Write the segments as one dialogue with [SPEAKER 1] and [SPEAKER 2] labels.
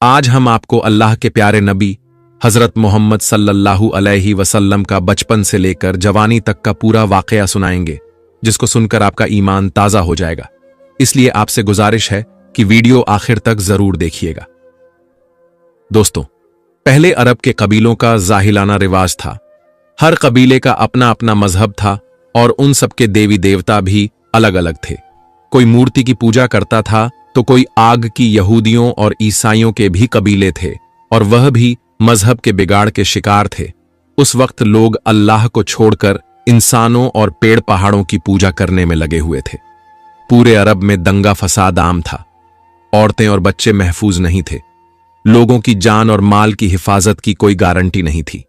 [SPEAKER 1] आज हम आपको अल्लाह के प्यारे नबी हजरत मोहम्मद सल्लल्लाहु अलैहि वसल्लम का बचपन से लेकर जवानी तक का पूरा वाकया सुनाएंगे, जिसको सुनकर आपका ईमान ताजा हो जाएगा। इसलिए आपसे गुजारिश है कि वीडियो आखिर तक जरूर देखिएगा। दोस्तों, पहले अरब के कबीलों का जाहिलाना रिवाज था। हर कबीले का अपना अपना मजहब था और उन सबके देवी देवता भी अलग अलग थे। कोई मूर्ति की पूजा करता था तो कोई आग की यहूदियों और ईसाइयों के भी कबीले थे, और वह भी मजहब के बिगाड़ के शिकार थे। उस वक्त लोग अल्लाह को छोड़कर इंसानों और पेड़ पहाड़ों की पूजा करने में लगे हुए थे। पूरे अरब में दंगा फसाद आम था। औरतें और बच्चे महफूज नहीं थे। लोगों की जान और माल की हिफाजत की कोई गारंटी नहीं थी।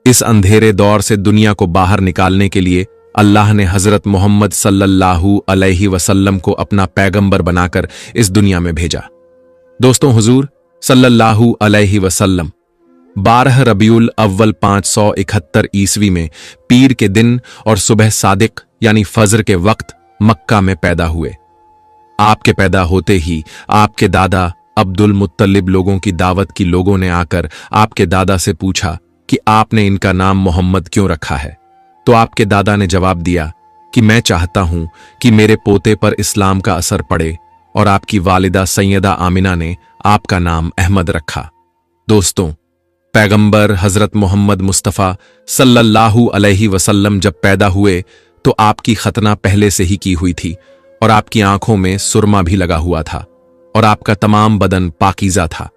[SPEAKER 1] इस अंधेरे दौर से दुनिया को बाहर निकालने के लिए अल्लाह ने हजरत मोहम्मद सल्लल्लाहु अलैहि वसल्लम को अपना पैगंबर बनाकर इस दुनिया में भेजा। दोस्तों, हुजूर सल्लल्लाहु अलैहि वसल्लम 12 रबीउल अव्वल 571 ईस्वी में पीर के दिन और सुबह सादिक यानी फजर के वक्त मक्का में पैदा हुए। आपके पैदा होते ही आपके दादा अब्दुल मुत्तलिब लोगों की दावत की लोगों ने आकर आपके दादा से पूछा कि आपने इनका नाम मोहम्मद क्यों रखा है। तो आपके दादा ने जवाब दिया कि मैं चाहता हूं कि मेरे पोते पर इस्लाम का असर पड़े, और आपकी वालिदा सैयदा आमिना ने आपका नाम अहमद रखा। दोस्तों, पैगंबर हजरत मोहम्मद मुस्तफ़ा सल्लल्लाहु अलैहि वसल्लम जब पैदा हुए तो आपकी खतना पहले से ही की हुई थी, और आपकी आंखों में सुरमा भी लगा हुआ था, और आपका तमाम बदन पाकीज़ा था।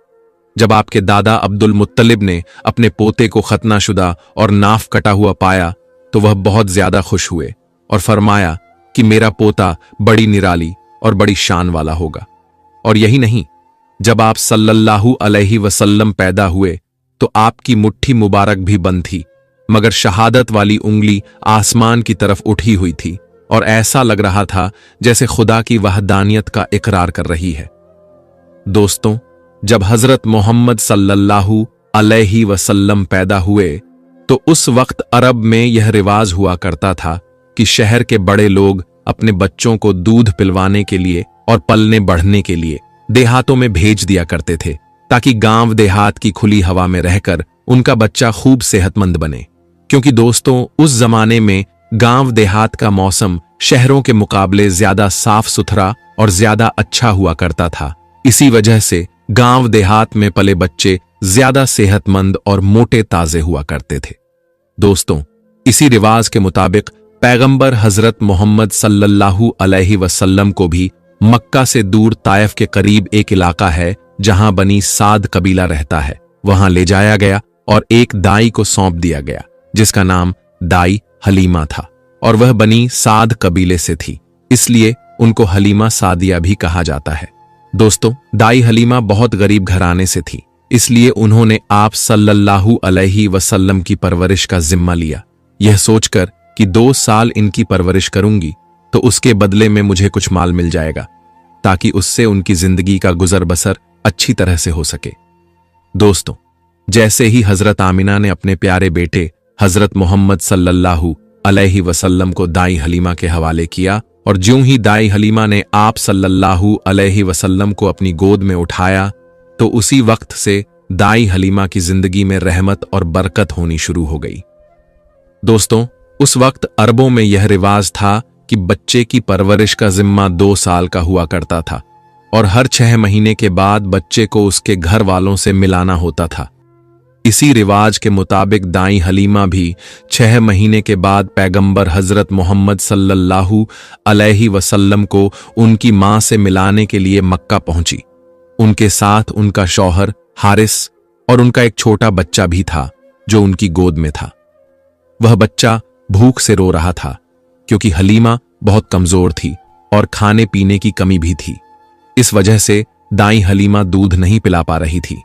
[SPEAKER 1] जब आपके दादा अब्दुल मुत्तलिब ने अपने पोते को खतनाशुदा और नाफ कटा हुआ पाया तो वह बहुत ज्यादा खुश हुए और फरमाया कि मेरा पोता बड़ी निराली और बड़ी शान वाला होगा। और यही नहीं, जब आप सल्लल्लाहु अलैहि वसल्लम पैदा हुए तो आपकी मुट्ठी मुबारक भी बंद थी, मगर शहादत वाली उंगली आसमान की तरफ उठी हुई थी, और ऐसा लग रहा था जैसे खुदा की वहदानियत का इकरार कर रही है। दोस्तों, जब हजरत मोहम्मद सल्लल्लाहु अलैहि वसल्लम पैदा हुए तो उस वक्त अरब में यह रिवाज हुआ करता था कि शहर के बड़े लोग अपने बच्चों को दूध पिलवाने के लिए और पलने बढ़ने के लिए देहातों में भेज दिया करते थे, ताकि गांव देहात की खुली हवा में रहकर उनका बच्चा खूब सेहतमंद बने। क्योंकि दोस्तों, उस जमाने में गांव देहात का मौसम शहरों के मुकाबले ज्यादा साफ सुथरा और ज्यादा अच्छा हुआ करता था। इसी वजह से गांव देहात में पले बच्चे ज्यादा सेहतमंद और मोटे ताजे हुआ करते थे। दोस्तों, इसी रिवाज के मुताबिक पैगंबर हजरत मोहम्मद सल्लल्लाहु अलैहि वसल्लम को भी मक्का से दूर ताइफ के करीब एक इलाका है जहां बनी साद कबीला रहता है, वहां ले जाया गया और एक दाई को सौंप दिया गया जिसका नाम दाई हलीमा था, और वह बनी साद कबीले से थी, इसलिए उनको हलीमा सादिया भी कहा जाता है। दोस्तों, दाई हलीमा बहुत गरीब घराने से थी, इसलिए उन्होंने आप सल्लल्लाहु अलैहि वसल्लम की परवरिश का जिम्मा लिया, यह सोचकर कि 2 साल इनकी परवरिश करूंगी तो उसके बदले में मुझे कुछ माल मिल जाएगा, ताकि उससे उनकी जिंदगी का गुजर बसर अच्छी तरह से हो सके। दोस्तों, जैसे ही हजरत आमिना ने अपने प्यारे बेटे हजरत मोहम्मद सल्लल्लाहु अलैहि वसल्लम को दाई हलीमा के हवाले किया, और ज्यों ही दाई हलीमा ने आप सल्लल्लाहु अलैहि वसल्लम को अपनी गोद में उठाया तो उसी वक्त से दाई हलीमा की जिंदगी में रहमत और बरकत होनी शुरू हो गई। दोस्तों, उस वक्त अरबों में यह रिवाज था कि बच्चे की परवरिश का जिम्मा 2 साल का हुआ करता था, और हर 6 महीने के बाद बच्चे को उसके घर वालों से मिलाना होता था। इसी रिवाज के मुताबिक दाई हलीमा भी 6 महीने के बाद पैगंबर हजरत मोहम्मद सल्लल्लाहु अलैहि वसल्लम को उनकी मां से मिलाने के लिए मक्का पहुंची। उनके साथ उनका शौहर हारिस और उनका एक छोटा बच्चा भी था जो उनकी गोद में था। वह बच्चा भूख से रो रहा था क्योंकि हलीमा बहुत कमजोर थी और खाने पीने की कमी भी थी। इस वजह से दाई हलीमा दूध नहीं पिला पा रही थी।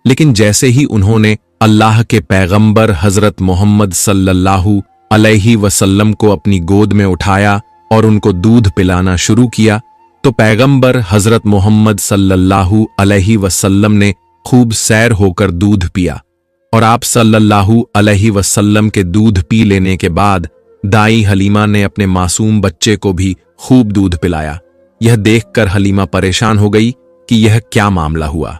[SPEAKER 1] लेकिन जैसे ही उन्होंने अल्लाह के पैगंबर हजरत मोहम्मद सल्लल्लाहु अलैहि वसल्लम को अपनी गोद में उठाया और उनको दूध पिलाना शुरू किया तो पैगंबर हजरत मोहम्मद सल्लल्लाहु अलैहि वसल्लम ने खूब सैर होकर दूध पिया, और आप सल्लल्लाहु अलैहि वसल्लम के दूध पी लेने के बाद दाई हलीमा ने अपने मासूम बच्चे को भी खूब दूध पिलाया। यह देखकर हलीमा परेशान हो गई कि यह क्या मामला हुआ।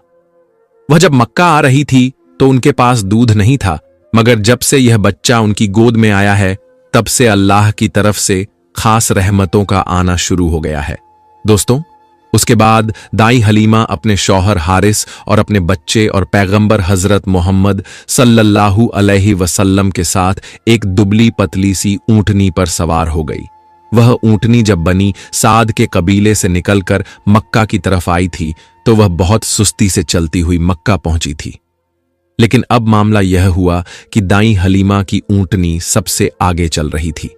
[SPEAKER 1] वह जब मक्का आ रही थी तो उनके पास दूध नहीं था, मगर जब से यह बच्चा उनकी गोद में आया है तब से अल्लाह की तरफ से खास रहमतों का आना शुरू हो गया है। दोस्तों, उसके बाद दाई हलीमा अपने शौहर हारिस और अपने बच्चे और पैगंबर हजरत मोहम्मद सल्लल्लाहु अलैहि वसल्लम के साथ एक दुबली पतली सी ऊंटनी पर सवार हो गई। वह ऊंटनी जब बनी साद के कबीले से निकलकर मक्का की तरफ आई थी तो वह बहुत सुस्ती से चलती हुई मक्का पहुंची थी। लेकिन अब मामला यह हुआ कि दाई हलीमा की ऊंटनी सबसे आगे चल रही थी।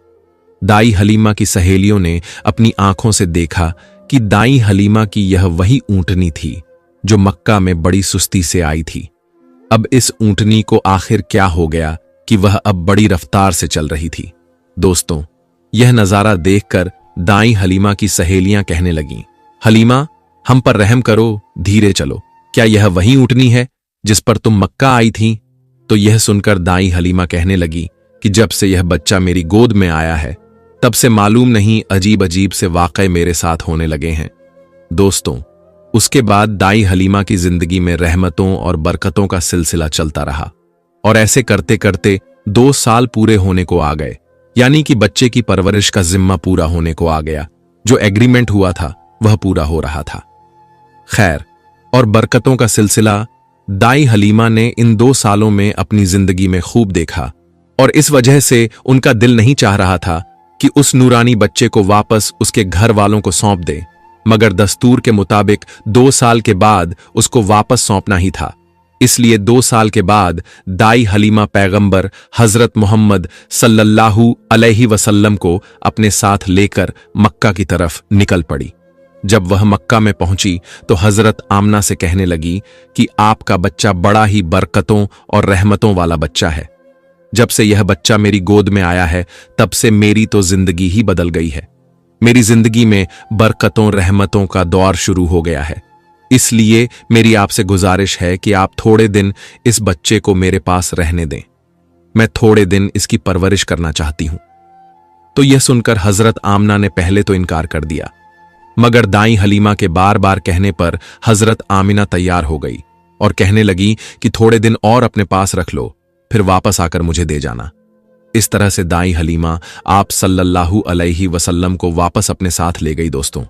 [SPEAKER 1] दाई हलीमा की सहेलियों ने अपनी आंखों से देखा कि दाई हलीमा की यह वही ऊंटनी थी जो मक्का में बड़ी सुस्ती से आई थी। अब इस ऊंटनी को आखिर क्या हो गया कि वह अब बड़ी रफ्तार से चल रही थी। दोस्तों, यह नजारा देखकर दाई हलीमा की सहेलियां कहने लगीं, हलीमा, हम पर रहम करो, धीरे चलो। क्या यह वही ऊंटनी है जिस पर तुम मक्का आई थी? तो यह सुनकर दाई हलीमा कहने लगी कि जब से यह बच्चा मेरी गोद में आया है तब से मालूम नहीं अजीब अजीब से वाक़े मेरे साथ होने लगे हैं। दोस्तों, उसके बाद दाई हलीमा की जिंदगी में रहमतों और बरकतों का सिलसिला चलता रहा और ऐसे करते करते 2 साल पूरे होने को आ गए, यानी कि बच्चे की परवरिश का जिम्मा पूरा होने को आ गया। जो एग्रीमेंट हुआ था वह पूरा हो रहा था। खैर और बरकतों का सिलसिला दाई हलीमा ने इन 2 सालों में अपनी जिंदगी में खूब देखा और इस वजह से उनका दिल नहीं चाह रहा था कि उस नूरानी बच्चे को वापस उसके घर वालों को सौंप दे, मगर दस्तूर के मुताबिक 2 साल के बाद उसको वापस सौंपना ही था। इसलिए 2 साल के बाद दाई हलीमा पैगंबर हजरत मोहम्मद सल्लल्लाहु अलैहि वसल्लम को अपने साथ लेकर मक्का की तरफ निकल पड़ी। जब वह मक्का में पहुंची तो हजरत आमना से कहने लगी कि आपका बच्चा बड़ा ही बरकतों और रहमतों वाला बच्चा है। जब से यह बच्चा मेरी गोद में आया है तब से मेरी तो जिंदगी ही बदल गई है। मेरी जिंदगी में बरकतों रहमतों का दौर शुरू हो गया है। इसलिए मेरी आपसे गुजारिश है कि आप थोड़े दिन इस बच्चे को मेरे पास रहने दें। मैं थोड़े दिन इसकी परवरिश करना चाहती हूं। तो यह सुनकर हजरत आमना ने पहले तो इनकार कर दिया, मगर दाई हलीमा के बार बार कहने पर हजरत आमिना तैयार हो गई और कहने लगी कि थोड़े दिन और अपने पास रख लो, फिर वापस आकर मुझे दे जाना। इस तरह से दाई हलीमा आप सल्लल्लाहु अलैहि वसल्लम को वापस अपने साथ ले गई। दोस्तों,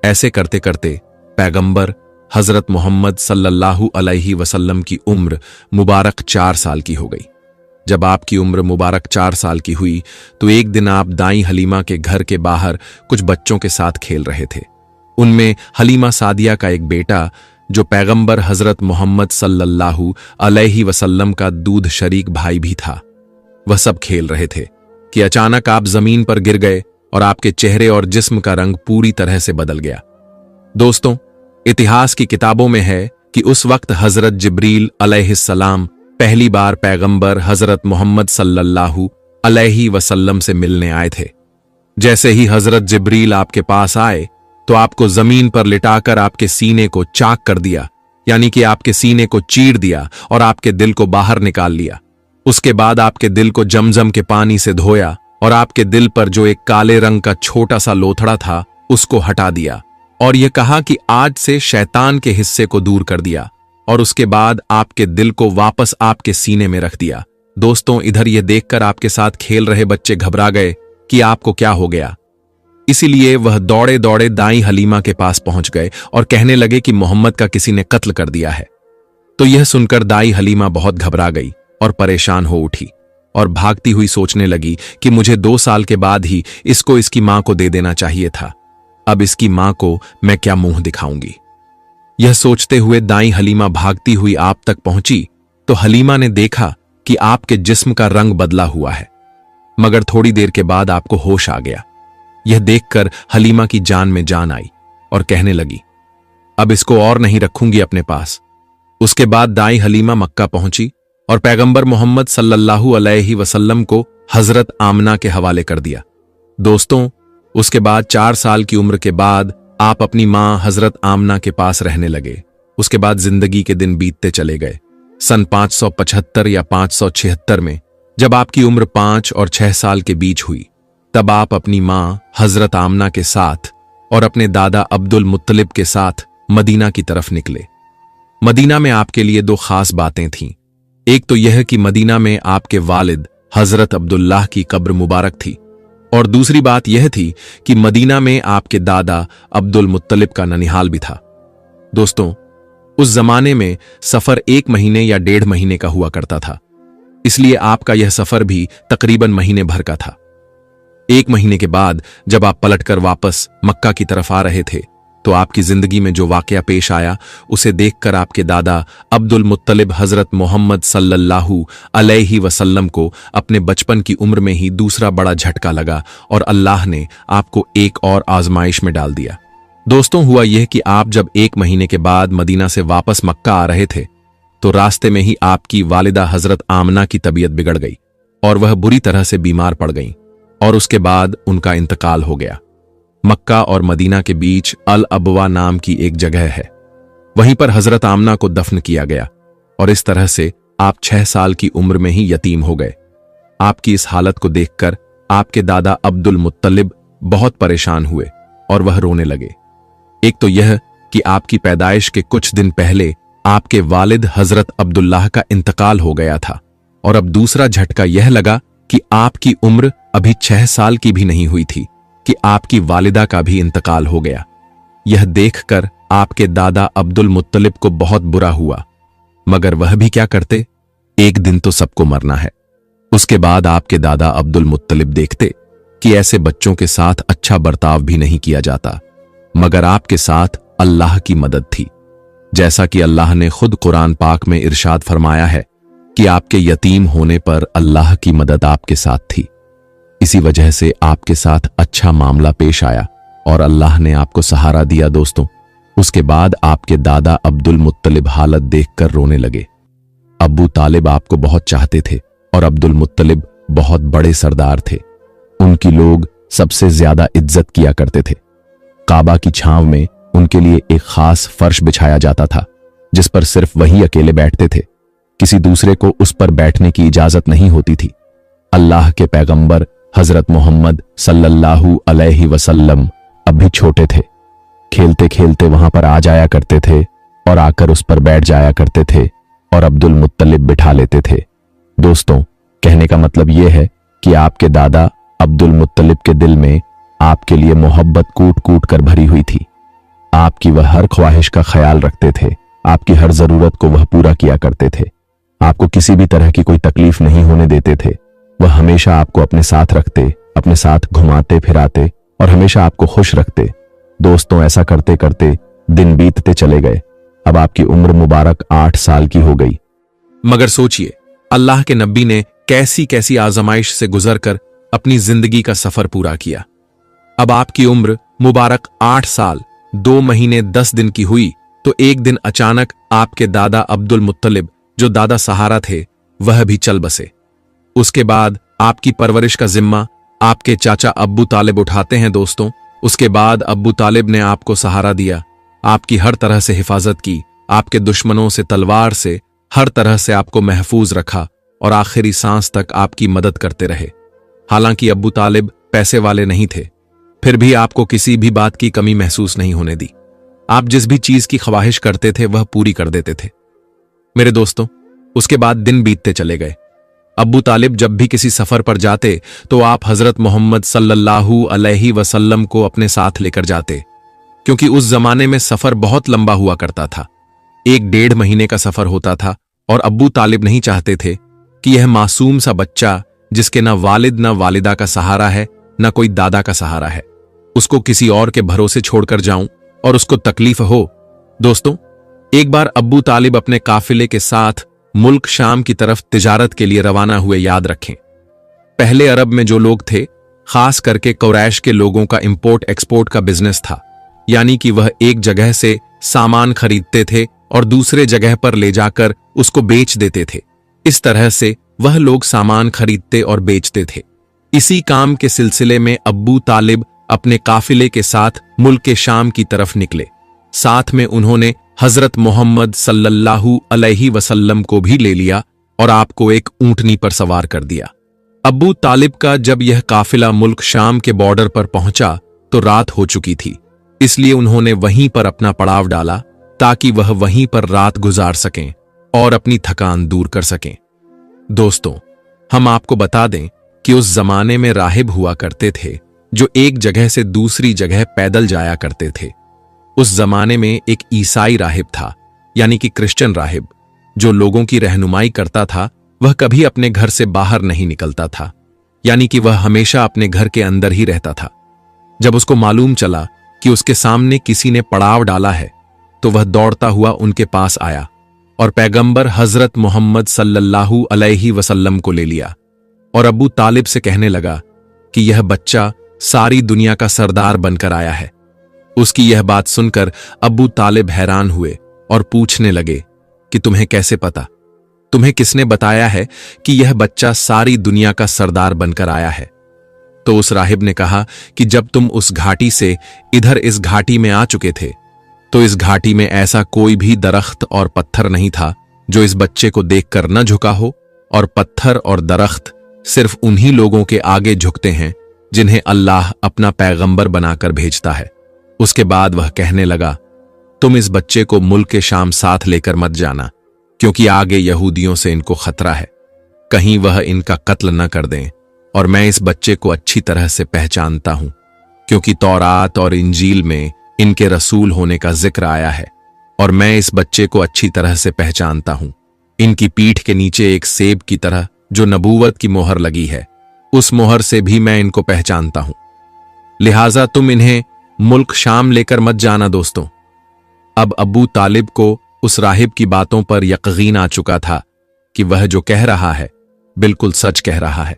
[SPEAKER 1] ऐसे करते करते पैगंबर हजरत मोहम्मद सल्लल्लाहु अलैहि वसल्लम की उम्र मुबारक 4 साल की हो गई। जब आपकी उम्र मुबारक 4 साल की हुई तो एक दिन आप दाई हलीमा के घर के बाहर कुछ बच्चों के साथ खेल रहे थे। उनमें हलीमा सादिया का एक बेटा जो पैगंबर हजरत मोहम्मद सल्लल्लाहु अलैहि वसल्लम का दूध शरीक भाई भी था। वह सब खेल रहे थे कि अचानक आप जमीन पर गिर गए और आपके चेहरे और जिस्म का रंग पूरी तरह से बदल गया। दोस्तों, इतिहास की किताबों में है कि उस वक्त हजरत जिब्रील अलैहिस्सलाम पहली बार पैगंबर हजरत मोहम्मद सल्लल्लाहु अलैहि वसल्लम से मिलने आए थे। जैसे ही हजरत जिब्रील आपके पास आए तो आपको जमीन पर लिटाकर आपके सीने को चाक कर दिया, यानी कि आपके सीने को चीर दिया और आपके दिल को बाहर निकाल लिया। उसके बाद आपके दिल को जमजम के पानी से धोया और आपके दिल पर जो एक काले रंग का छोटा सा लोथड़ा था उसको हटा दिया और यह कहा कि आज से शैतान के हिस्से को दूर कर दिया और उसके बाद आपके दिल को वापस आपके सीने में रख दिया। दोस्तों, इधर यह देखकर आपके साथ खेल रहे बच्चे घबरा गए कि आपको क्या हो गया। इसीलिए वह दौड़े दौड़े दाई हलीमा के पास पहुंच गए और कहने लगे कि मोहम्मद का किसी ने कत्ल कर दिया है। तो यह सुनकर दाई हलीमा बहुत घबरा गई और परेशान हो उठी और भागती हुई सोचने लगी कि मुझे 2 साल के बाद ही इसको इसकी मां को दे देना चाहिए था। अब इसकी मां को मैं क्या मुंह दिखाऊंगी। यह सोचते हुए दाई हलीमा भागती हुई आप तक पहुंची तो हलीमा ने देखा कि आपके जिस्म का रंग बदला हुआ है, मगर थोड़ी देर के बाद आपको होश आ गया। यह देखकर हलीमा की जान में जान आई और कहने लगी, अब इसको और नहीं रखूंगी अपने पास। उसके बाद दाई हलीमा मक्का पहुंची और पैगंबर मोहम्मद सल्लल्लाहु अलैहि वसल्लम को हजरत आमना के हवाले कर दिया। दोस्तों, उसके बाद 4 साल की उम्र के बाद आप अपनी मां हजरत आमना के पास रहने लगे। उसके बाद जिंदगी के दिन बीतते चले गए। सन 575 या 576 में जब आपकी उम्र 5 और 6 साल के बीच हुई तब आप अपनी मां हजरत आमना के साथ और अपने दादा अब्दुल मुत्तलिब के साथ मदीना की तरफ निकले। मदीना में आपके लिए दो खास बातें थीं। एक तो यह कि मदीना में आपके वालिद हजरत अब्दुल्लाह की कब्र मुबारक थी, और दूसरी बात यह थी कि मदीना में आपके दादा अब्दुल मुत्तलिब का ननिहाल भी था। दोस्तों, उस जमाने में सफर 1 महीने या 1.5 महीने का हुआ करता था, इसलिए आपका यह सफर भी तकरीबन महीने भर का था। 1 महीने के बाद जब आप पलटकर वापस मक्का की तरफ आ रहे थे, तो आपकी जिंदगी में जो वाकया पेश आया उसे देखकर आपके दादा अब्दुल मुत्तलिब हजरत मोहम्मद सल्लल्लाहु अलैहि वसल्लम को अपने बचपन की उम्र में ही दूसरा बड़ा झटका लगा और अल्लाह ने आपको एक और आजमाइश में डाल दिया। दोस्तों, हुआ यह कि आप जब 1 महीने के बाद मदीना से वापस मक्का आ रहे थे, तो रास्ते में ही आपकी वालिदा हजरत आमना की तबीयत बिगड़ गई और वह बुरी तरह से बीमार पड़ गईं, और उसके बाद उनका इंतकाल हो गया। मक्का और मदीना के बीच अल अबवा नाम की एक जगह है, वहीं पर हजरत आमना को दफन किया गया, और इस तरह से आप 6 साल की उम्र में ही यतीम हो गए। आपकी इस हालत को देखकर आपके दादा अब्दुल मुत्तलिब बहुत परेशान हुए और वह रोने लगे। एक तो यह कि आपकी पैदाइश के कुछ दिन पहले आपके वालिद हजरत अब्दुल्लाह का इंतकाल हो गया था, और अब दूसरा झटका यह लगा कि आपकी उम्र अभी 6 साल की भी नहीं हुई थी कि आपकी वालिदा का भी इंतकाल हो गया। यह देखकर आपके दादा अब्दुल मुत्तलिब को बहुत बुरा हुआ, मगर वह भी क्या करते, एक दिन तो सबको मरना है। उसके बाद आपके दादा अब्दुल मुत्तलिब देखते कि ऐसे बच्चों के साथ अच्छा बर्ताव भी नहीं किया जाता, मगर आपके साथ अल्लाह की मदद थी। जैसा कि अल्लाह ने खुद कुरान पाक में इरशाद फरमाया है कि आपके यतीम होने पर अल्लाह की मदद आपके साथ थी। इसी वजह से आपके साथ अच्छा मामला पेश आया और अल्लाह ने आपको सहारा दिया। दोस्तों, उसके बाद आपके दादा अब्दुल मुत्तलिब हालत देखकर रोने लगे। अब्बू तालिब आपको बहुत चाहते थे और अब्दुल मुत्तलिब बहुत बड़े सरदार थे। उनकी लोग सबसे ज्यादा इज्जत किया करते थे। काबा की छांव में उनके लिए एक खास फर्श बिछाया जाता था, जिस पर सिर्फ वही अकेले बैठते थे। किसी दूसरे को उस पर बैठने की इजाजत नहीं होती थी। अल्लाह के पैगंबर हजरत मोहम्मद सल्लल्लाहु अलैहि वसल्लम अब भी छोटे थे। खेलते खेलते वहां पर आ जाया करते थे और आकर उस पर बैठ जाया करते थे और अब्दुल मुत्तलिब बिठा लेते थे। दोस्तों, कहने का मतलब यह है कि आपके दादा अब्दुल मुत्तलिब के दिल में आपके लिए मोहब्बत कूट कूट कर भरी हुई थी। आपकी वह हर ख्वाहिश का ख्याल रखते थे, आपकी हर जरूरत को वह पूरा किया करते थे। आपको किसी भी तरह की कोई तकलीफ नहीं होने देते थे। वह हमेशा आपको अपने साथ रखते, अपने साथ घुमाते फिराते और हमेशा आपको खुश रखते। दोस्तों, ऐसा करते करते दिन बीतते चले गए। अब आपकी उम्र मुबारक 8 साल की हो गई। मगर सोचिए, अल्लाह के नबी ने कैसी कैसी आजमाइश से गुजरकर अपनी जिंदगी का सफर पूरा किया। अब आपकी उम्र मुबारक 8 साल 2 महीने 10 दिन की हुई, तो एक दिन अचानक आपके दादा अब्दुल मुत्तलिब, जो दादा सहारा थे, वह भी चल बसे। उसके बाद आपकी परवरिश का जिम्मा आपके चाचा अब्बू तालिब उठाते हैं। दोस्तों, उसके बाद अब्बू तालिब ने आपको सहारा दिया, आपकी हर तरह से हिफाजत की, आपके दुश्मनों से तलवार से हर तरह से आपको महफूज रखा और आखिरी सांस तक आपकी मदद करते रहे। हालांकि अब्बू तालिब पैसे वाले नहीं थे, फिर भी आपको किसी भी बात की कमी महसूस नहीं होने दी। आप जिस भी चीज की ख्वाहिश करते थे वह पूरी कर देते थे। मेरे दोस्तों, उसके बाद दिन बीतते चले गए। अब्बू तालिब जब भी किसी सफर पर जाते तो आप हजरत मोहम्मद सल्लल्लाहु अलैहि वसल्लम को अपने साथ लेकर जाते, क्योंकि उस जमाने में सफर बहुत लंबा हुआ करता था। 1-1.5 महीने का सफर होता था और अब्बू तालिब नहीं चाहते थे कि यह मासूम सा बच्चा, जिसके ना वालिद ना वालिदा का सहारा है, ना कोई दादा का सहारा है, उसको किसी और के भरोसे छोड़कर जाऊं और उसको तकलीफ हो। दोस्तों, एक बार अब्बू तालिब अपने काफिले के साथ मुल्क शाम की तरफ तिजारत के लिए रवाना हुए। याद रखें, पहले अरब में जो लोग थे, खास करके कुरैश के लोगों का इंपोर्ट एक्सपोर्ट का बिजनेस था, यानी कि वह एक जगह से सामान खरीदते थे और दूसरे जगह पर ले जाकर उसको बेच देते थे। इस तरह से वह लोग सामान खरीदते और बेचते थे। इसी काम के सिलसिले में अब्बू तालिब अपने काफिले के साथ मुल्क के शाम की तरफ निकले। साथ में उन्होंने हजरत मोहम्मद सल्लल्लाहु अलैहि वसल्लम को भी ले लिया और आपको एक ऊंटनी पर सवार कर दिया। अब्बू तालिब का जब यह काफिला मुल्क शाम के बॉर्डर पर पहुंचा तो रात हो चुकी थी, इसलिए उन्होंने वहीं पर अपना पड़ाव डाला ताकि वह वहीं पर रात गुजार सकें और अपनी थकान दूर कर सकें। दोस्तों, हम आपको बता दें कि उस जमाने में राहिब हुआ करते थे जो एक जगह से दूसरी जगह पैदल जाया करते थे। उस जमाने में एक ईसाई राहिब था, यानी कि क्रिश्चियन राहिब, जो लोगों की रहनुमाई करता था। वह कभी अपने घर से बाहर नहीं निकलता था, यानी कि वह हमेशा अपने घर के अंदर ही रहता था। जब उसको मालूम चला कि उसके सामने किसी ने पड़ाव डाला है, तो वह दौड़ता हुआ उनके पास आया और पैगंबर हजरत मोहम्मद सल्लल्लाहु अलैहि वसल्लम को ले लिया और अबू तालिब से कहने लगा कि यह बच्चा सारी दुनिया का सरदार बनकर आया है। उसकी यह बात सुनकर अबू तालिब हैरान हुए और पूछने लगे कि तुम्हें कैसे पता? तुम्हें किसने बताया है कि यह बच्चा सारी दुनिया का सरदार बनकर आया है? तो उस राहिब ने कहा कि जब तुम उस घाटी से इधर इस घाटी में आ चुके थे, तो इस घाटी में ऐसा कोई भी दरख्त और पत्थर नहीं था जो इस बच्चे को देखकर न झुका हो, और पत्थर और दरख्त सिर्फ उन्हीं लोगों के आगे झुकते हैं जिन्हें अल्लाह अपना पैगंबर बनाकर भेजता है। उसके बाद वह कहने लगा, तुम इस बच्चे को मुल्क शाम साथ लेकर मत जाना, क्योंकि आगे यहूदियों से इनको खतरा है, कहीं वह इनका कत्ल न कर दें। और मैं इस बच्चे को अच्छी तरह से पहचानता हूं, क्योंकि तौरात और इंजील में इनके रसूल होने का जिक्र आया है, और मैं इस बच्चे को अच्छी तरह से पहचानता हूं। इनकी पीठ के नीचे एक सेब की तरह जो नबूवत की मोहर लगी है, उस मोहर से भी मैं इनको पहचानता हूं। लिहाजा तुम इन्हें मुल्क शाम लेकर मत जाना। दोस्तों, अब अबू तालिब को उस राहिब की बातों पर यकीन आ चुका था कि वह जो कह रहा है बिल्कुल सच कह रहा है।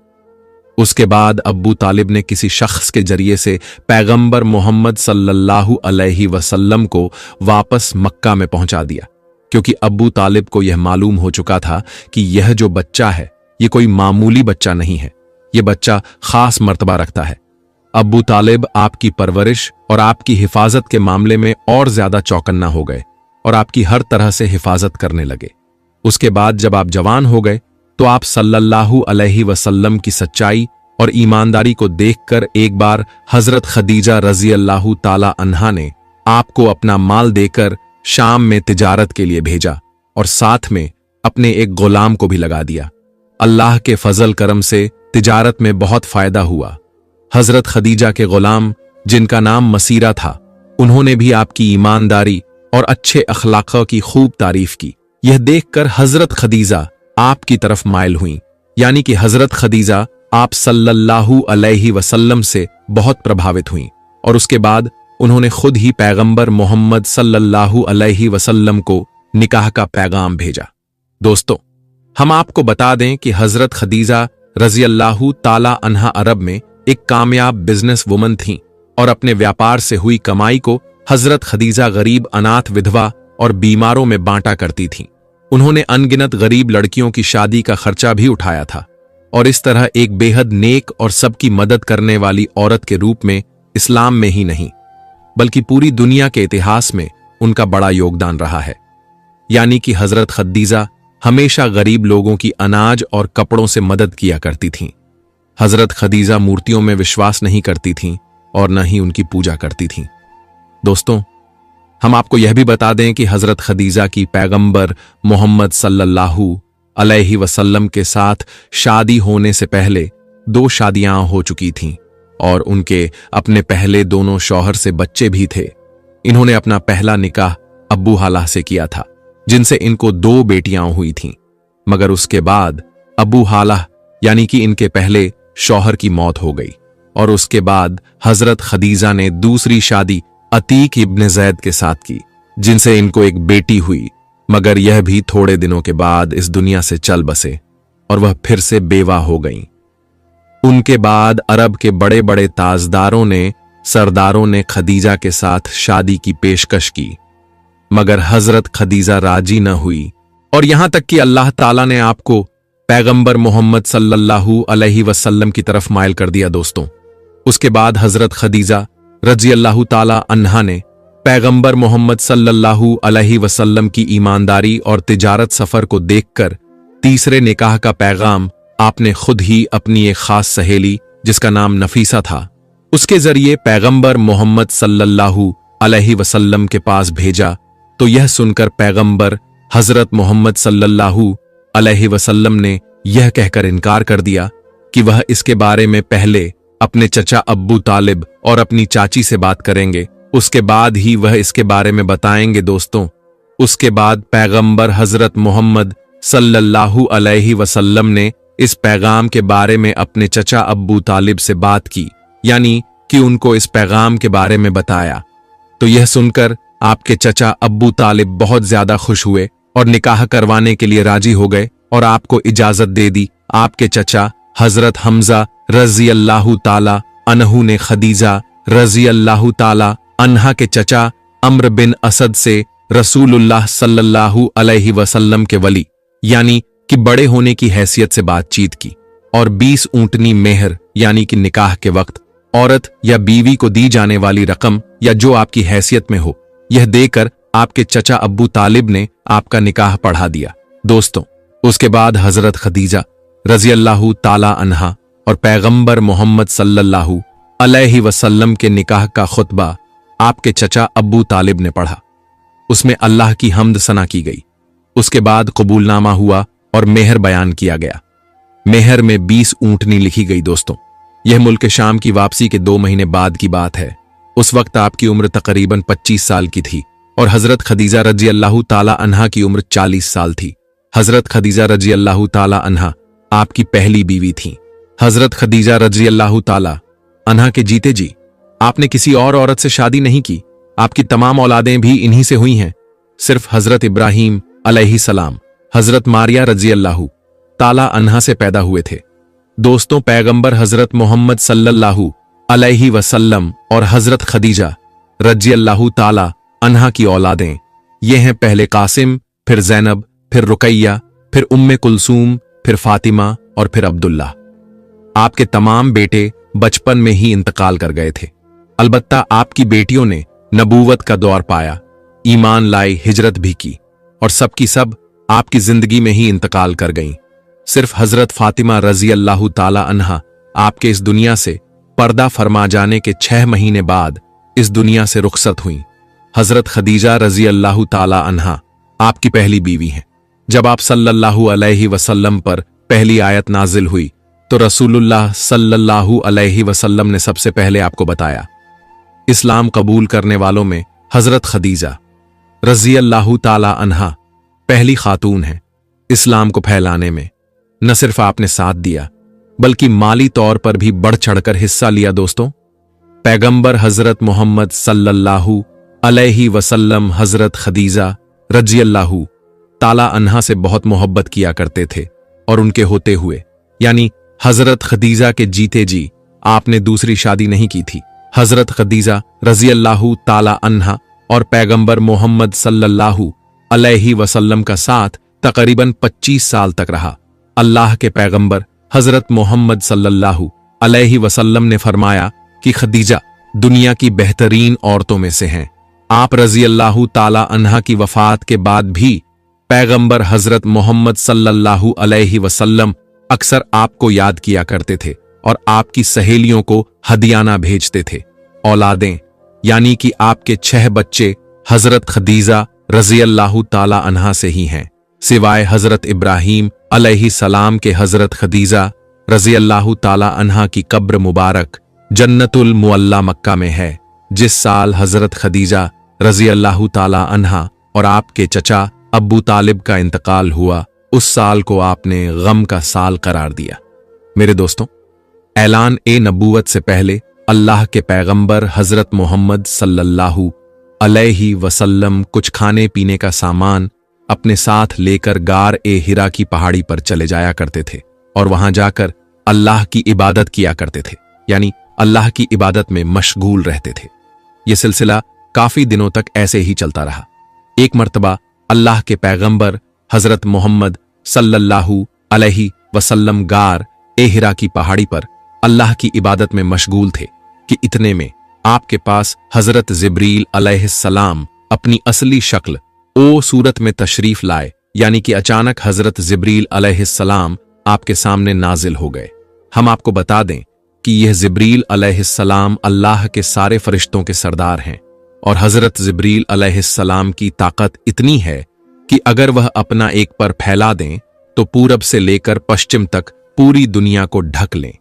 [SPEAKER 1] उसके बाद अबू तालिब ने किसी शख्स के जरिए से पैगंबर मोहम्मद सल्लल्लाहु अलैहि वसल्लम को वापस मक्का में पहुंचा दिया, क्योंकि अबू तालिब को यह मालूम हो चुका था कि यह जो बच्चा है यह कोई मामूली बच्चा नहीं है, यह बच्चा खास मर्तबा रखता है। अबू तालिब आपकी परवरिश और आपकी हिफाजत के मामले में और ज्यादा चौकन्ना हो गए और आपकी हर तरह से हिफाजत करने लगे। उसके बाद जब आप जवान हो गए, तो आप सल्लल्लाहु अलैहि वसल्लम की सच्चाई और ईमानदारी को देखकर एक बार हजरत खदीजा रजी अल्लाहु ताला अन्हा ने आपको अपना माल देकर शाम में तिजारत के लिए भेजा और साथ में अपने एक गुलाम को भी लगा दिया। अल्लाह के फजल करम से तिजारत में बहुत फायदा हुआ। हजरत खदीजा के गुलाम, जिनका नाम मसीरा था, उन्होंने भी आपकी ईमानदारी और अच्छे अखलाक़ की खूब तारीफ की। यह देखकर हजरत खदीजा आपकी तरफ माइल हुई, यानी कि हजरत खदीजा आप सल्लल्लाहु अलैहि वसल्लम से बहुत प्रभावित हुई, और उसके बाद उन्होंने खुद ही पैगंबर मोहम्मद सल्लल्लाहु अलैहि वसल्लम को निकाह का पैगाम भेजा। दोस्तों, हम आपको बता दें कि हजरत खदीजा रजी अल्लाहु ताला अन्हा अरब में एक कामयाब बिजनेस वुमन थीं और अपने व्यापार से हुई कमाई को हजरत खदीजा गरीब, अनाथ, विधवा और बीमारों में बांटा करती थीं। उन्होंने अनगिनत गरीब लड़कियों की शादी का खर्चा भी उठाया था और इस तरह एक बेहद नेक और सबकी मदद करने वाली औरत के रूप में इस्लाम में ही नहीं बल्कि पूरी दुनिया के इतिहास में उनका बड़ा योगदान रहा है। यानी कि हजरत खदीजा हमेशा गरीब लोगों की अनाज और कपड़ों से मदद किया करती थीं। हजरत खदीजा मूर्तियों में विश्वास नहीं करती थीं और न ही उनकी पूजा करती थीं। दोस्तों, हम आपको यह भी बता दें कि हजरत खदीजा की पैगंबर मोहम्मद सल्लल्लाहु अलैहि वसल्लम के साथ शादी होने से पहले 2 शादियां हो चुकी थीं और उनके अपने पहले दोनों शौहर से बच्चे भी थे। इन्होंने अपना पहला निकाह अब्बू हालाह से किया था, जिनसे इनको 2 बेटियां हुई थीं, मगर उसके बाद अबू हालाह यानी कि इनके पहले शौहर की मौत हो गई और उसके बाद हजरत खदीजा ने दूसरी शादी अतीक इब्न जैद के साथ की, जिनसे इनको एक बेटी हुई, मगर यह भी थोड़े दिनों के बाद इस दुनिया से चल बसे और वह फिर से बेवा हो गईं। उनके बाद अरब के बड़े बड़े ताजदारों ने, सरदारों ने खदीजा के साथ शादी की पेशकश की, मगर हजरत खदीजा राजी न हुई और यहां तक कि अल्लाह ताला ने आपको पैगंबर मोहम्मद सल्लल्लाहु अलैहि वसल्लम की तरफ माइल कर दिया। दोस्तों, उसके बाद हजरत खदीजा रजी अल्लाहु ताला अन्हा ने पैगंबर मोहम्मद सल्लल्लाहु अलैहि वसल्लम की ईमानदारी और तिजारत सफर को देखकर तीसरे निकाह का पैगाम आपने खुद ही अपनी एक खास सहेली, जिसका नाम नफीसा था, उसके जरिए पैगंबर मोहम्मद सल्लल्लाहु अलैहि वसल्लम के पास भेजा, तो यह सुनकर पैगंबर हजरत मोहम्मद सल्लल्लाहु अलैहि वसल्लम ने यह कहकर इनकार कर दिया कि वह इसके बारे में पहले अपने चचा अब्बू तालिब और अपनी चाची से बात करेंगे, उसके बाद ही वह इसके बारे में बताएंगे। दोस्तों, उसके बाद पैगंबर हजरत मोहम्मद सल्लल्लाहु अलैहि वसल्लम ने इस पैगाम के बारे में अपने चचा अब्बू तालिब से बात की, यानी कि उनको इस पैगाम के बारे में बताया। तो यह सुनकर आपके चचा अब्बू तालिब बहुत ज्यादा खुश हुए और निकाह करवाने के लिए राजी हो गए और आपको इजाजत दे दी। आपके चचा हजरत हमजा रजी अल्लाहु ताला अनहु ने खदीजा रजी अल्लाहु ताला अन्हा के चचा अम्र बिन असद से रसूलुल्लाह सल्लल्लाहु अलैहि वसल्लम के वली यानी कि बड़े होने की हैसियत से बातचीत की और 20 ऊंटनी मेहर यानी कि निकाह के वक्त औरत या बीवी को दी जाने वाली रकम या जो आपकी हैसियत में हो, यह देकर आपके चचा अब्बू तालिब ने आपका निकाह पढ़ा दिया। दोस्तों, उसके बाद हजरत खदीजा रजी अल्लाहु ताला अन्हा और पैगंबर मोहम्मद सल्लल्लाहु अलैहि वसल्लम के निकाह का खुतबा आपके चचा अब्बू तालिब ने पढ़ा। उसमें अल्लाह की हम्द सना की गई। उसके बाद कबूलनामा हुआ और मेहर बयान किया गया। मेहर में 20 ऊंटनी लिखी गई। दोस्तों, यह मुल्क शाम की वापसी के 2 महीने बाद की बात है। उस वक्त आपकी उम्र तकरीबन 25 साल की थी और हजरत खदीजा रजी अल्लाहु ताला अन्हा की उम्र 40 साल थी। हजरत खदीजा रजी अल्लाहु ताला अन्हा आपकी पहली बीवी थी। हजरत खदीजा रजी अल्लाहु ताला अन्हा के जीते जी आपने किसी और औरत से शादी नहीं की। आपकी तमाम औलादें भी इन्हीं से हुई हैं। सिर्फ हजरत इब्राहिम अलैहिस्सलाम हजरत मारिया रजी अल्लाहु ताला अन्हा से पैदा हुए थे। दोस्तों, पैगंबर हजरत मोहम्मद सल्लल्लाहु अलैहि वसल्लम और हजरत खदीजा रजी अल्लाहु ताला अन्हा की औलादें ये हैं पहले कासिम, फिर जैनब, फिर रुकैया, फिर उम्मे कुलसूम, फिर फातिमा और फिर अब्दुल्ला। आपके तमाम बेटे बचपन में ही इंतकाल कर गए थे। अलबत्ता आपकी बेटियों ने नबूवत का दौर पाया, ईमान लाई, हिजरत भी की और सबकी सब आपकी जिंदगी में ही इंतकाल कर गईं। सिर्फ हजरत फातिमा रजी अल्लाहु ताला अन्हा आपके इस दुनिया से पर्दा फरमा जाने के 6 महीने बाद इस दुनिया से रुखसत हुई। हजरत खदीजा रजी अल्लाहु ताला अन्हा आपकी पहली बीवी हैं। जब आप सल्लल्लाहु अलैहि वसल्लम पर पहली आयत नाजिल हुई तो रसूलुल्लाह सल्लल्लाहु अलैहि वसल्लम ने सबसे पहले आपको बताया। इस्लाम कबूल करने वालों में हजरत खदीजा रजी अल्लाहु ताला अन्हा पहली खातून है। इस्लाम को फैलाने में न सिर्फ आपने साथ दिया बल्कि माली तौर पर भी बढ़ चढ़कर हिस्सा लिया। दोस्तों, पैगंबर हजरत मोहम्मद सल्लल्लाहु अलैहि वसल्लम हजरत खदीजा रजी अल्लाहु ताला अन्हा से बहुत मोहब्बत किया करते थे और उनके होते हुए यानी हजरत खदीजा के जीते जी आपने दूसरी शादी नहीं की थी। हजरत खदीजा रजी अल्लाहु ताला अन्हा और पैगंबर मोहम्मद सल्लल्लाहु अलैहि वसल्लम का साथ तकरीबन 25 साल तक रहा। अल्लाह के पैगंबर हजरत मोहम्मद सल्लल्लाहु अलैहि वसल्लम ने फरमाया कि खदीजा दुनिया की बेहतरीन औरतों में से हैं। आप रजी अल्लाहु ताला अन्हा की वफात के बाद भी पैगंबर हजरत मोहम्मद सल्लल्लाहु अलैहि वसल्लम अक्सर आपको याद किया करते थे और आपकी सहेलियों को हदियाना भेजते थे। औलादें यानी कि आपके 6 बच्चे हजरत खदीजा रजी अल्लाहु ताला अन्हा से ही हैं, सिवाय हजरत इब्राहिम अलैहि सलाम के। हजरत खदीजा रजी अल्लाहु ताला अन्हा की कब्र मुबारक जन्नतुल मुअल्ला मक्का में है। जिस साल हजरत खदीजा रजी अल्लाहु ताला अन्हा और आपके चचा अब्बू तालिब का इंतकाल हुआ, उस साल को आपने गम का साल करार दिया। मेरे दोस्तों, ऐलान ए नबूवत से पहले अल्लाह के पैगंबर हजरत मोहम्मद सल्लल्लाहु अलैहि वसल्लम कुछ खाने पीने का सामान अपने साथ लेकर गार ए हिरा की पहाड़ी पर चले जाया करते थे और वहां जाकर अल्लाह की इबादत किया करते थे, यानी अल्लाह की इबादत में मशगूल रहते थे। यह सिलसिला काफी दिनों तक ऐसे ही चलता रहा। एक मर्तबा अल्लाह के पैगंबर हजरत मोहम्मद सल्लल्लाहु अलैहि वसल्लम गार ए हिरा की पहाड़ी पर अल्लाह की इबादत में मशगूल थे कि इतने में आपके पास हजरत जिब्रील अलैहिस्सलाम अपनी असली शक्ल ओ सूरत में तशरीफ लाए, यानी कि अचानक हजरत जिब्रील अलैहिस्सलाम आपके सामने नाजिल हो गए। हम आपको बता दें कि यह जिब्रील अलैहिस्सलाम अल्लाह के सारे फरिश्तों के सरदार हैं। और हजरत जिब्रील अलैहिस्सलाम की ताकत इतनी है कि अगर वह अपना एक पर फैला दें तो पूरब से लेकर पश्चिम तक पूरी दुनिया को ढक लें।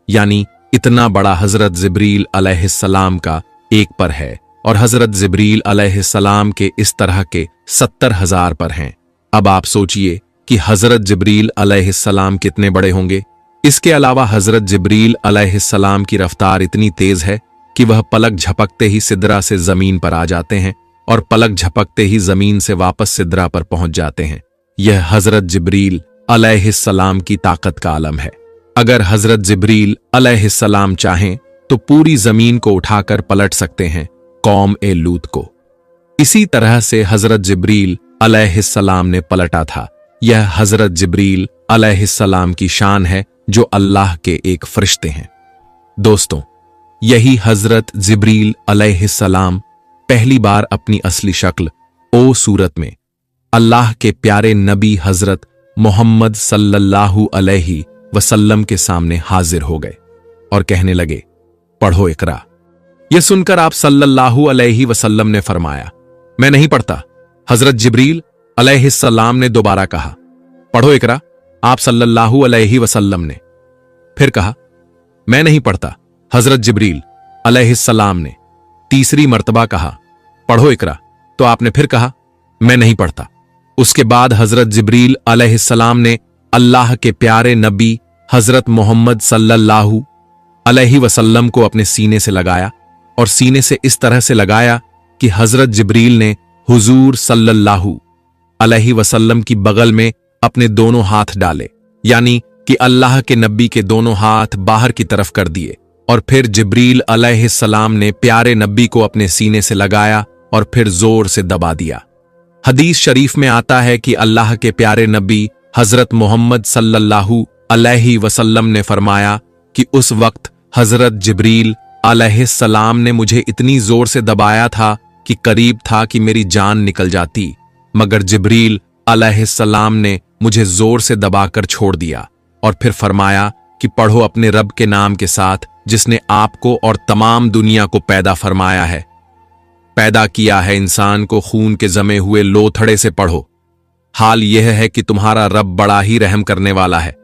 [SPEAKER 1] यानी इतना बड़ा हजरत जिब्रील अलैहिस्सलाम का एक पर है और हजरत जिब्रील अलैहिस्सलाम के इस तरह के 70,000 पर हैं। अब आप सोचिए कि हजरत जिब्रील अलैहिस्सलाम कितने बड़े होंगे। इसके अलावा हजरत जिब्रील अलैहिस्सलाम की रफ्तार इतनी तेज है कि वह पलक झपकते ही सिदरा से जमीन पर आ जाते हैं और पलक झपकते ही जमीन से वापस सिदरा पर पहुंच जाते हैं। यह हजरत जिब्रील अलैहिस्सलाम की ताकत का आलम है। अगर हजरत जिब्रील अलैहिस्सलाम चाहें तो पूरी जमीन को उठाकर पलट सकते हैं कौम ए लूत को। इसी तरह से हजरत जिब्रील अलैहिस्सलाम ने पलटा था। यह हजरत जिब्रील अलैहिस्सलाम की शान है जो अल्लाह के एक फरिश्ते हैं। दोस्तों, यही हजरत जिब्रील अलैहिस्सलाम पहली बार अपनी असली शक्ल ओ सूरत में अल्लाह के प्यारे नबी हजरत मोहम्मद सल्लल्लाहु अलैहि वसल्लम के सामने हाजिर हो गए और कहने लगे, पढ़ो इकरा। यह सुनकर आप सल्लल्लाहु अलैहि वसल्लम ने फरमाया, मैं नहीं पढ़ता। हजरत जिब्रील अलैहिस्सलाम ने दोबारा कहा, पढ़ो इकरा। आप सल्लल्लाहु अलैहि वसल्लम ने फिर कहा, मैं नहीं पढ़ता। हजरत जिब्रील अलैहिस्सलाम ने तीसरी मर्तबा कहा, पढ़ो इकरा। तो आपने फिर कहा, मैं नहीं पढ़ता। उसके बाद हजरत जिब्रील अलैहिस्सलाम ने अल्लाह के प्यारे नबी हजरत मोहम्मद सल्लल्लाहु अलैहि वसल्लम को अपने सीने से लगाया और सीने से इस तरह से लगाया कि हजरत जिब्रील ने हुजूर सल्लल्लाहु अलैहि वसल्लम की बगल में अपने दोनों हाथ डाले, यानी कि अल्लाह के नबी के दोनों हाथ बाहर की तरफ कर दिए और फिर जिब्रील अलैहिस्सलाम ने प्यारे नबी को अपने सीने से लगाया और फिर जोर से दबा दिया। हदीस शरीफ में आता है कि अल्लाह के प्यारे नबी हजरत मोहम्मद सल्लल्लाहु अलैहि वसल्लम ने फरमाया कि उस वक्त हजरत जिब्रील अलैहिस्सलाम ने मुझे इतनी जोर से दबाया था कि करीब था कि मेरी जान निकल जाती, मगर जिब्रील अलैहिस्सलाम ने मुझे जोर से दबाकर छोड़ दिया और फिर फरमाया कि पढ़ो अपने रब के नाम के साथ जिसने आपको और तमाम दुनिया को पैदा फरमाया है, पैदा किया है इंसान को खून के जमे हुए लोथड़े से। पढ़ो, हाल यह है कि तुम्हारा रब बड़ा ही रहम करने वाला है।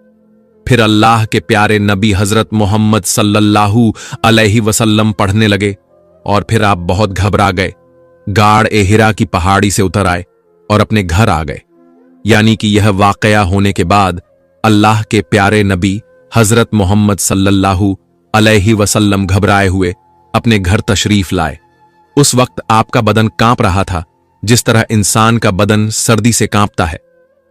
[SPEAKER 1] फिर अल्लाह के प्यारे नबी हजरत मोहम्मद सल्लल्लाहु अलैहि वसल्लम पढ़ने लगे और फिर आप बहुत घबरा गए, गाड़ ए हिरा की पहाड़ी से उतर आए और अपने घर आ गए। यानी कि यह वाकया होने के बाद अल्लाह के प्यारे नबी हजरत मोहम्मद सल्लल्लाहु अलैहि वसल्लम घबराए हुए अपने घर तशरीफ लाए। उस वक्त आपका बदन कांप रहा था जिस तरह इंसान का बदन सर्दी से कांपता है।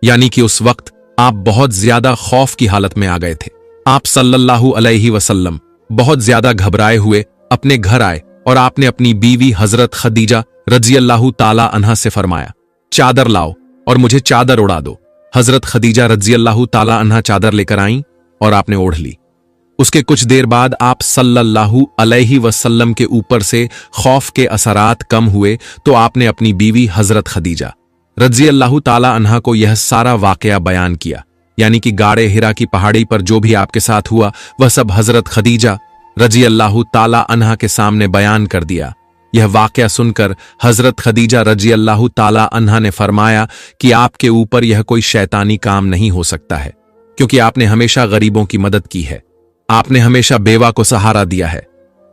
[SPEAKER 1] यानी कि उस वक्त आप बहुत ज्यादा खौफ की हालत में आ गए थे। आप सल्लल्लाहु अलैहि वसल्लम बहुत ज्यादा घबराए हुए अपने घर आए और आपने अपनी बीवी हजरत खदीजा रज़ियल्लाहु ताला अन्हा से फरमाया, चादर लाओ और मुझे चादर उड़ा दो। हजरत खदीजा रज़ियल्लाहु ताला अन्हा चादर लेकर आईं और आपने ओढ़ ली। उसके कुछ देर बाद आप सल्लल्लाहु अलैहि वसल्लम के ऊपर से खौफ के असरात कम हुए तो आपने अपनी बीवी हजरत खदीजा रज़ियल्लाहु ताला अन्हा को यह सारा वाकया बयान किया। यानी कि गाड़े हिरा की पहाड़ी पर जो भी आपके साथ हुआ वह सब हजरत खदीजा रज़ियल्लाहु ताला अन्हा के सामने बयान कर दिया। यह वाकया सुनकर हजरत खदीजा रज़ियल्लाहु ताला अन्हा ने फरमाया कि आपके ऊपर यह कोई शैतानी काम नहीं हो सकता है, क्योंकि आपने हमेशा गरीबों की मदद की है, आपने हमेशा बेवा को सहारा दिया है,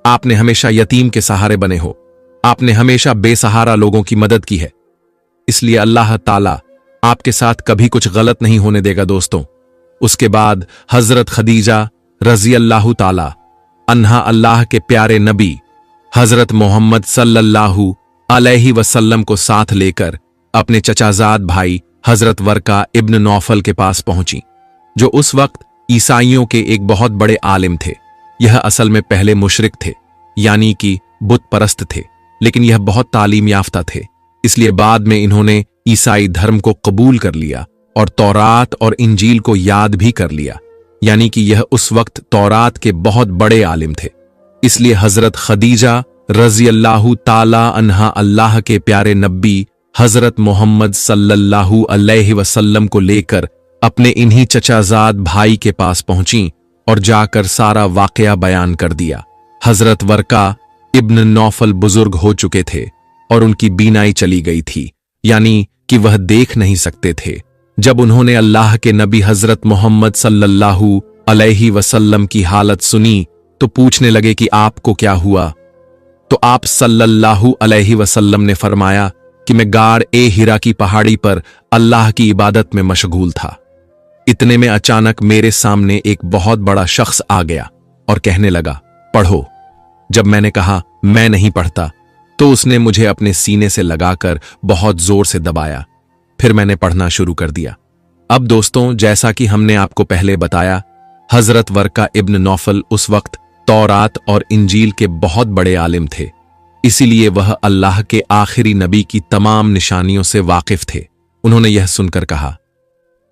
[SPEAKER 1] आपने हमेशा यतीम के सहारे बने हो, आपने हमेशा बेसहारा लोगों की मदद की है, इसलिए अल्लाह ताला आपके साथ कभी कुछ गलत नहीं होने देगा। दोस्तों, उसके बाद हजरत खदीजा रज़ियल्लाहु ताला अन्हा अल्लाह के प्यारे नबी हजरत मोहम्मद सल्लल्लाहु अलैहि वसल्लम को साथ लेकर अपने चचाजाद भाई हजरत वरका इब्न नौफल के पास पहुंची, जो उस वक्त ईसाइयों के एक बहुत बड़े आलिम थे। यह असल में पहले मुशरिक थे, यानी कि बुत परस्त थे, लेकिन यह बहुत तालीम याफ्ता थे, इसलिए बाद में इन्होंने ईसाई धर्म को कबूल कर लिया और तौरात और इंजील को याद भी कर लिया। यानी कि यह उस वक्त तौरात के बहुत बड़े आलिम थे। इसलिए हजरत खदीजा रज़ियल्लाहु ताला अन्हा अल्लाह के प्यारे नबी हजरत मोहम्मद सल्लल्लाहु अलैहि वसल्लम को लेकर अपने इन्हीं चचाजाद भाई के पास पहुंची और जाकर सारा वाकया बयान कर दिया। हजरत वरका इब्न नौफल बुजुर्ग हो चुके थे और उनकी बीनाई चली गई थी, यानी कि वह देख नहीं सकते थे। जब उन्होंने अल्लाह के नबी हजरत मोहम्मद सल्लल्लाहु अलैहि वसल्लम की हालत सुनी तो पूछने लगे कि आपको क्या हुआ। तो आप सल्लल्लाहु अलैहि वसल्लम ने फरमाया कि मैं गार ए हिरा की पहाड़ी पर अल्लाह की इबादत में मशगूल था। इतने में अचानक मेरे सामने एक बहुत बड़ा शख्स आ गया और कहने लगा, पढ़ो। जब मैंने कहा मैं नहीं पढ़ता, तो उसने मुझे अपने सीने से लगाकर बहुत जोर से दबाया। फिर मैंने पढ़ना शुरू कर दिया। अब दोस्तों, जैसा कि हमने आपको पहले बताया, हजरत वर्का इब्न नौफल उस वक्त तौरात और इंजील के बहुत बड़े आलिम थे, इसीलिए वह अल्लाह के आखिरी नबी की तमाम निशानियों से वाकिफ थे। उन्होंने यह सुनकर कहा,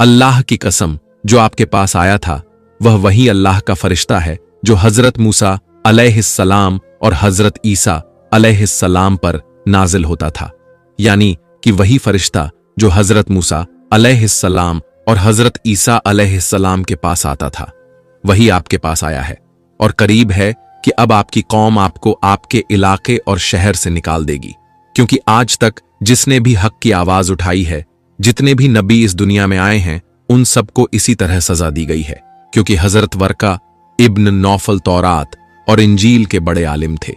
[SPEAKER 1] अल्लाह की कसम, जो आपके पास आया था वह वही अल्लाह का फरिश्ता है जो हजरत मूसा अलैहिस्सलाम और हजरत ईसा अलैहिस्सलाम पर नाजिल होता था, यानी कि वही फरिश्ता जो हजरत मूसा अलैहिस्सलाम और हजरत ईसा अलैहिस्सलाम के पास आता था, वही आपके पास आया है। और करीब है कि अब आपकी कौम आपको आपके इलाके और शहर से निकाल देगी, क्योंकि आज तक जिसने भी हक की आवाज उठाई है, जितने भी नबी इस दुनिया में आए हैं, उन सबको इसी तरह सजा दी गई है, क्योंकि हजरत वर्का इब्न नौफल तौरात और इंजील के बड़े आलिम थे,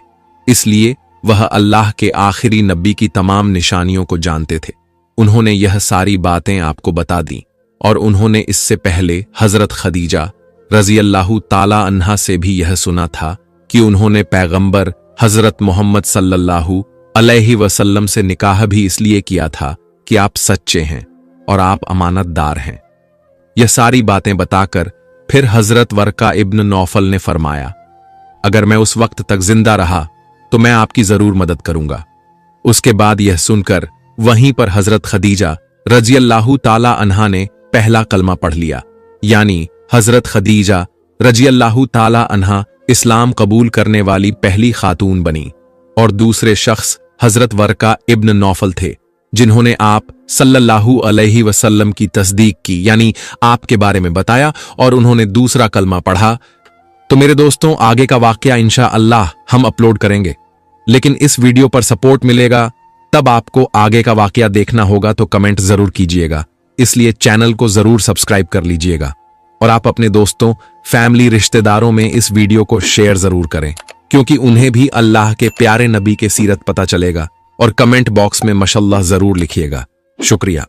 [SPEAKER 1] इसलिए वह अल्लाह के आखिरी नबी की तमाम निशानियों को जानते थे। उन्होंने यह सारी बातें आपको बता दी, और उन्होंने इससे पहले हजरत खदीजा रजी अल्लाहु ताला अन्हा से भी यह सुना था कि उन्होंने पैगंबर हजरत मोहम्मद सल्लल्लाहु अलैहि वसल्लम से निकाह भी इसलिए किया था कि आप सच्चे हैं और आप अमानतदार हैं। यह सारी बातें बताकर फिर हजरत वर्का इब्न नौफल ने फरमाया, अगर मैं उस वक्त तक जिंदा रहा तो मैं आपकी जरूर मदद करूंगा। उसके बाद यह सुनकर वहीं पर हजरत खदीजा रजी अल्लाहु ताला अन्हा ने पहला कलमा पढ़ लिया, यानी हजरत खदीजा रजी अल्लाहु ताला अन्हा इस्लाम कबूल करने वाली पहली खातून बनी, और दूसरे शख्स हजरत वर्का इब्न नौफल थे, जिन्होंने आप सल्लल्लाहु अलैहि वसल्लम की तस्दीक की, यानी आपके बारे में बताया, और उन्होंने दूसरा कलमा पढ़ा। तो मेरे दोस्तों, आगे का वाकया इंशाअल्लाह हम अपलोड करेंगे, लेकिन इस वीडियो पर सपोर्ट मिलेगा तब आपको आगे का वाकया देखना होगा, तो कमेंट जरूर कीजिएगा। इसलिए चैनल को जरूर सब्सक्राइब कर लीजिएगा, और आप अपने दोस्तों, फैमिली, रिश्तेदारों में इस वीडियो को शेयर जरूर करें, क्योंकि उन्हें भी अल्लाह के प्यारे नबी के सीरत पता चलेगा। और कमेंट बॉक्स में माशाअल्लाह जरूर लिखिएगा। शुक्रिया।